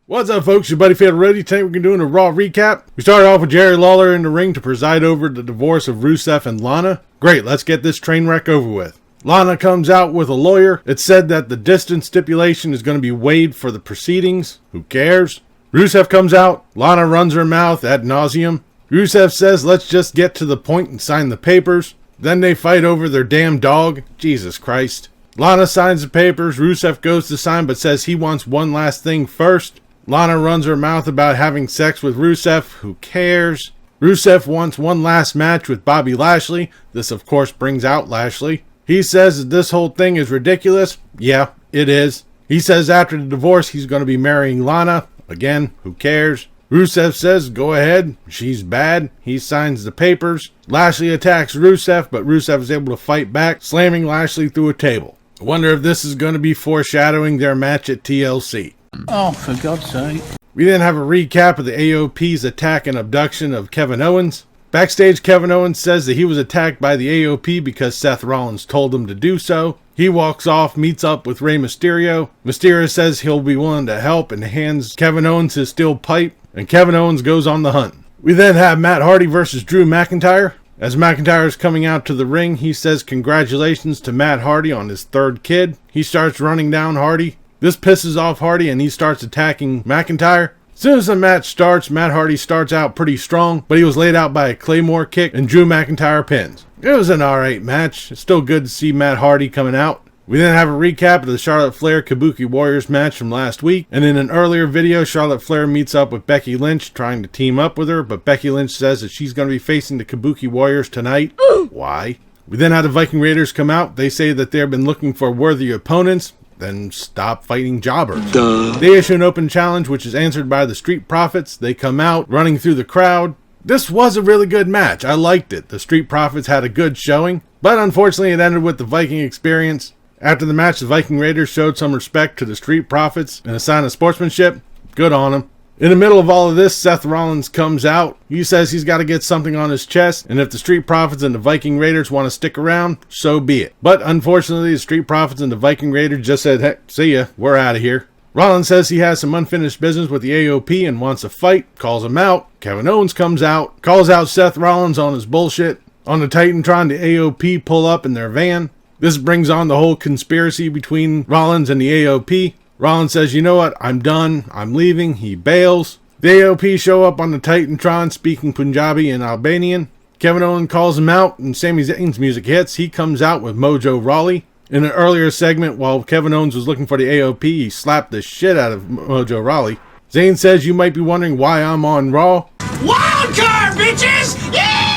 What's up, folks? Your buddy Fatalroadie. Today we're going to be doing a Raw recap. We started off with Jerry Lawler in the ring to preside over the divorce of Rusev and Lana. Great, let's get this train wreck over with. Lana comes out with a lawyer. It's said that the distance stipulation is going to be waived for the proceedings. Who cares? Rusev comes out. Lana runs her mouth ad nauseum. Rusev says, let's just get to the point and sign the papers. Then they fight over their damn dog. Jesus Christ. Lana signs the papers. Rusev goes to sign but says he wants one last thing first. Lana runs her mouth about having sex with Rusev. Who cares? Rusev wants one last match with Bobby Lashley. This, of course, brings out Lashley. He says that this whole thing is ridiculous. Yeah, it is. He says after the divorce, he's going to be marrying Lana. Again, who cares? Rusev says, go ahead. She's bad. He signs the papers. Lashley attacks Rusev, but Rusev is able to fight back, slamming Lashley through a table. I wonder if this is going to be foreshadowing their match at TLC. Oh, for God's sake. We then have a recap of the AOP's attack and abduction of Kevin Owens. Backstage, Kevin Owens says that he was attacked by the AOP because Seth Rollins told him to do so. He walks off, meets up with Rey Mysterio. Mysterio says he'll be willing to help and hands Kevin Owens his steel pipe, and Kevin Owens goes on the hunt. We then have Matt Hardy versus Drew McIntyre. As McIntyre is coming out to the ring, he says congratulations to Matt Hardy on his third kid. He starts running down Hardy. This pisses off Hardy and he starts attacking McIntyre. As soon as the match starts, Matt Hardy starts out pretty strong, but he was laid out by a Claymore kick and Drew McIntyre pins. It was an alright match. It's still good to see Matt Hardy coming out. We then have a recap of the Charlotte Flair Kabuki Warriors match from last week, and in an earlier video, Charlotte Flair meets up with Becky Lynch trying to team up with her, but Becky Lynch says that she's going to be facing the Kabuki Warriors tonight. Why? We then have the Viking Raiders come out. They say that they've been looking for worthy opponents. Then stop fighting jobbers. Duh. They issue an open challenge, which is answered by the Street Profits. They come out, running through the crowd. This was a really good match. I liked it. The Street Profits had a good showing, but unfortunately it ended with the Viking experience. After the match, the Viking Raiders showed some respect to the Street Profits in a sign of sportsmanship. Good on them. In the middle of all of this, Seth Rollins comes out. He says he's got to get something on his chest, and if the Street Profits and the Viking Raiders want to stick around, so be it. But unfortunately, the Street Profits and the Viking Raiders just said, hey, see ya, we're out of here. Rollins says he has some unfinished business with the AOP and wants a fight, calls him out. Kevin Owens comes out, calls out Seth Rollins on his bullshit. On the Titantron, the AOP pull up in their van. This brings on the whole conspiracy between Rollins and the AOP. Rollins says, you know what, I'm done, I'm leaving, he bails. The AOP show up on the Titantron speaking Punjabi and Albanian. Kevin Owens calls him out and Sami Zayn's music hits. He comes out with Mojo Rawley. In an earlier segment, while Kevin Owens was looking for the AOP, he slapped the shit out of Mojo Rawley. Zayn says, you might be wondering why I'm on Raw. Wild card, bitches! Yeah!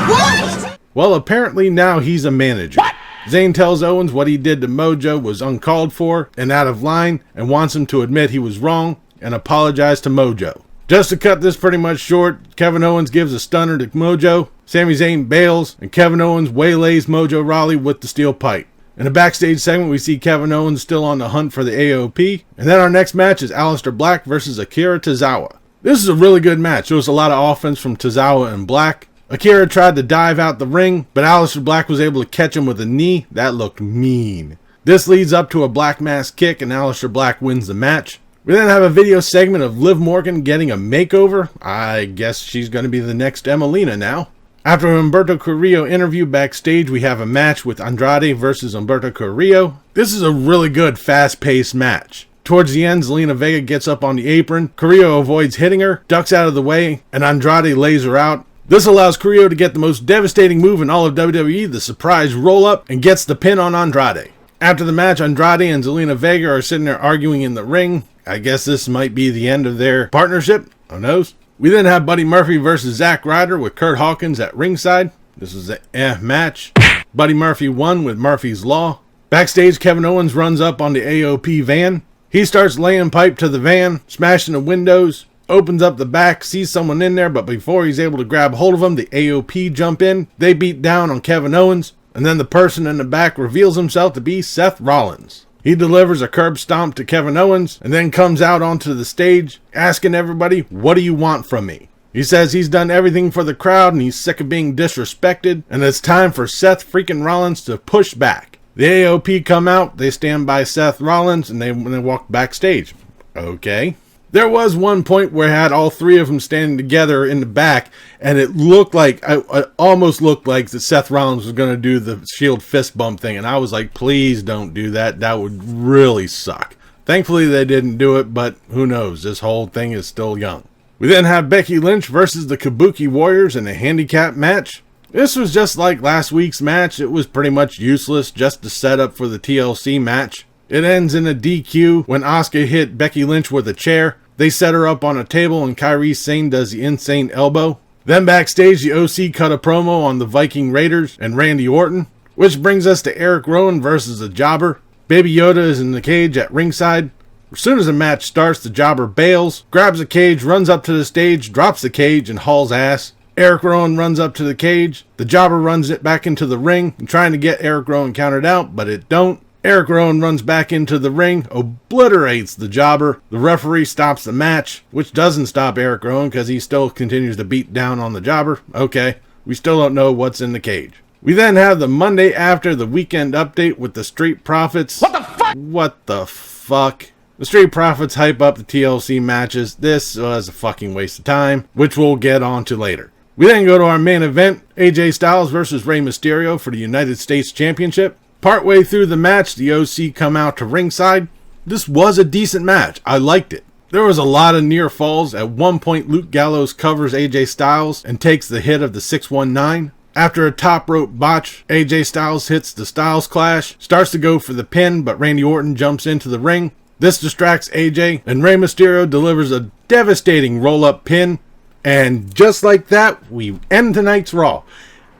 What? Well, apparently now he's a manager. What? Zayn tells Owens what he did to Mojo was uncalled for and out of line and wants him to admit he was wrong and apologize to Mojo. Just to cut this pretty much short, Kevin Owens gives a stunner to Mojo, Sami Zayn bails, and Kevin Owens waylays Mojo Rawley with the steel pipe. In a backstage segment, we see Kevin Owens still on the hunt for the AOP, and then our next match is Alistair Black versus Akira Tazawa. This is a really good match. There was a lot of offense from Tazawa and Black. Akira tried to dive out the ring, but Alistair Black was able to catch him with a knee. That looked mean. This leads up to a Black Mass kick, and Alistair Black wins the match. We then have a video segment of Liv Morgan getting a makeover. I guess she's going to be the next Emelina now. After an Humberto Carrillo interview backstage, we have a match with Andrade versus Humberto Carrillo. This is a really good, fast-paced match. Towards the end, Zelina Vega gets up on the apron. Carrillo avoids hitting her, ducks out of the way, and Andrade lays her out. This allows Carrillo to get the most devastating move in all of WWE, the surprise roll-up, and gets the pin on Andrade. After the match, Andrade and Zelina Vega are sitting there arguing in the ring. I guess this might be the end of their partnership. Who knows? We then have Buddy Murphy versus Zack Ryder with Kurt Hawkins at ringside. This is an match. Buddy Murphy won with Murphy's Law. Backstage, Kevin Owens runs up on the AOP van. He starts laying pipe to the van, smashing the windows. Opens up the back, sees someone in there, but before he's able to grab hold of him, the AOP jump in. They beat down on Kevin Owens, and then the person in the back reveals himself to be Seth Rollins. He delivers a curb stomp to Kevin Owens, and then comes out onto the stage, asking everybody, what do you want from me? He says he's done everything for the crowd, and he's sick of being disrespected, and it's time for Seth freaking Rollins to push back. The AOP come out, they stand by Seth Rollins, and they walk backstage. Okay. There was one point where I had all three of them standing together in the back, and it looked like, it almost looked like that Seth Rollins was going to do the Shield fist bump thing, and I was like, please don't do that. That would really suck. Thankfully, they didn't do it, but who knows? This whole thing is still young. We then have Becky Lynch versus the Kabuki Warriors in a handicap match. This was just like last week's match. It was pretty much useless, just to set up for the TLC match. It ends in a DQ when Asuka hit Becky Lynch with a chair. They set her up on a table and Kairi Sane does the insane elbow. Then backstage, the OC cut a promo on the Viking Raiders and Randy Orton, which brings us to Eric Rowan versus the Jobber. Baby Yoda is in the cage at ringside. As soon as the match starts, the Jobber bails, grabs a cage, runs up to the stage, drops the cage, and hauls ass. Eric Rowan runs up to the cage. The Jobber runs it back into the ring, trying to get Eric Rowan counted out, but it don't. Eric Rowan runs back into the ring, obliterates the Jobber. The referee stops the match, which doesn't stop Eric Rowan because he still continues to beat down on the Jobber. Okay, we still don't know what's in the cage. We then have the Monday after the weekend update with the Street Profits. What the fuck? What the fuck? The Street Profits hype up the TLC matches. This was a fucking waste of time, which we'll get on to later. We then go to our main event, AJ Styles versus Rey Mysterio for the United States Championship. Partway through the match, the OC come out to ringside. This was a decent match. I liked it. There was a lot of near falls. At one point, Luke Gallows covers AJ Styles and takes the hit of the 619. After a top rope botch, AJ Styles hits the Styles Clash, starts to go for the pin, but Randy Orton jumps into the ring. This distracts AJ, and Rey Mysterio delivers a devastating roll-up pin. And just like that, we end tonight's Raw.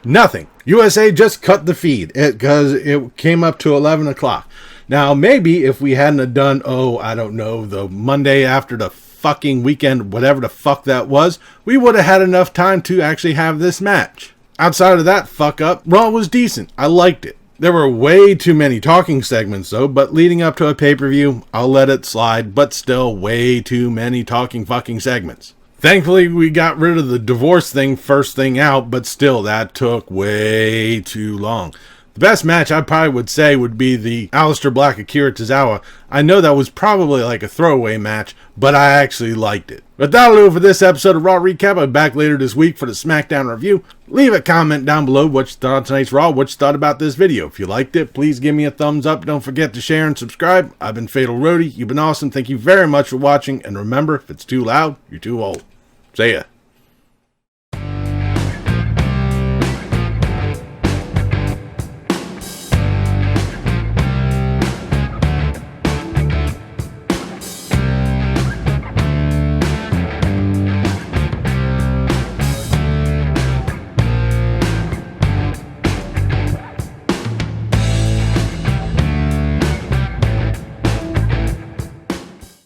Nothing. USA just cut the feed because it came up to 11 o'clock. Now, maybe if we hadn't done, I don't know, the Monday after the fucking weekend, whatever the fuck that was, we would have had enough time to actually have this match. Outside of that fuck up, Raw was decent. I liked it. There were way too many talking segments though, but leading up to a pay-per-view, I'll let it slide, but still way too many talking fucking segments. Thankfully, we got rid of the divorce thing first thing out, but still, that took way too long. The best match I probably would say would be the Alistair Black Akira Tazawa. I know that was probably like a throwaway match, but I actually liked it. But that'll do it for this episode of Raw Recap. I'll be back later this week for the SmackDown review. Leave a comment down below what you thought of tonight's Raw, what you thought about this video. If you liked it, please give me a thumbs up. Don't forget to share and subscribe. I've been Fatalroadie. You've been awesome. Thank you very much for watching. And remember, if it's too loud, you're too old. See ya.